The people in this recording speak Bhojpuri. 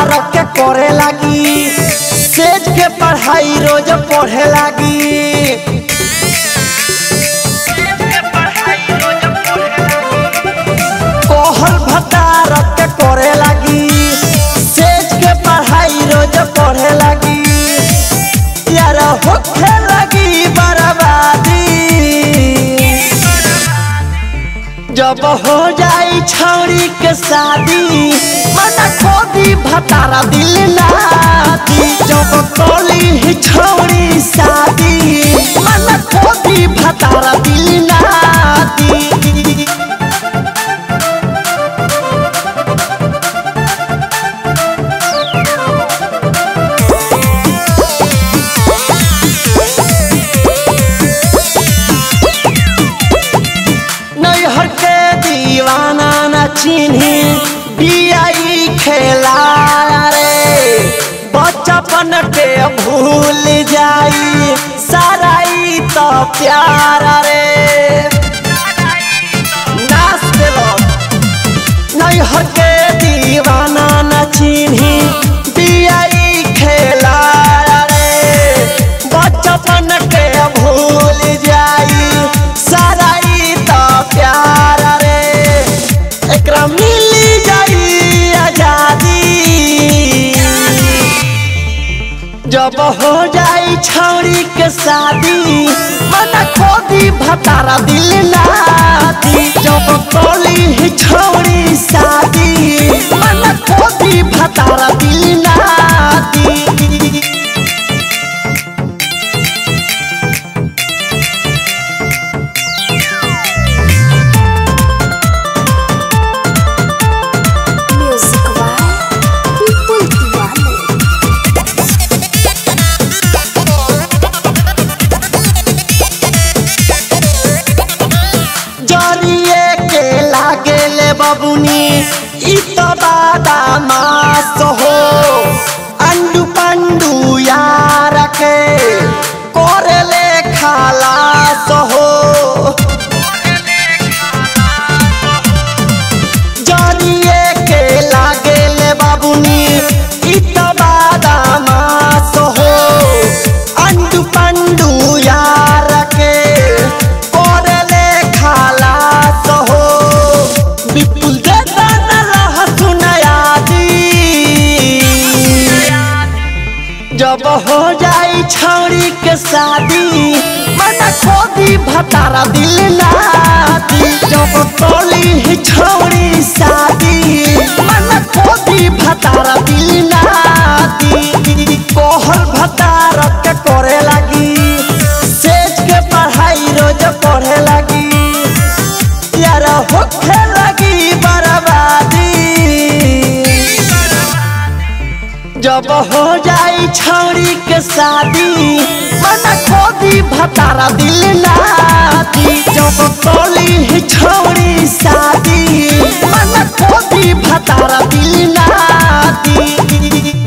भतार के करे लगी, सेज के पढ़ाई रोज पढ़े लगी। कोहल भतार के करे लगी, सेज के पढ़ाई रोज पढ़े लगी। यार होखे लगी बर्बादी, जब हो जाई छौरी के शादी मना खोदी भतारा दिल ना दी। जब कोली ही छौरी शादी मना खोदी भतारा दिल ना दी। नैहर के दीवाना न चिन्ही बियाई खेला रे, बचपन के भूल जाई साराई तो प्यार रे। नाच देलो नैहर के दीवाना न चिन्ही बियाई खेला रे, बचपन के भूल जाई साराई तो प्यार रे। एकरा मिली जाई आजादी, जब हो जाई छौरी के शादी मना खोदी भतारा दिल ना दी। जब कोली ही छौरी शादी मना खोदी भतारा दिल ना दी। बबुनी इत बादा मास हो, अंडू पंडू यार के कोरेले खालास हो। जरिए के लागेले बबुनी इत बादा मास हो, अंडू पंडू यार के कोरेले खालास हो। विपुल देता न रह सुनायादी, जब हो जाई छौरी के शादी मना खोदी भतारा दिल ना दी। जब कोली ही छौरी शादी मना खोदी भतारा दिल ना दी। कोहल भतार के करे लगी, सेज के पढ़ाई रोज पढ़े लगी। यार होखे लगी बर्बादी, जब हो जाई छौरी के शादी मना खोदी भतारा दिल ना दी। जब कोली ही छौरी शादी मना खोदी भतारा दिल ना दी।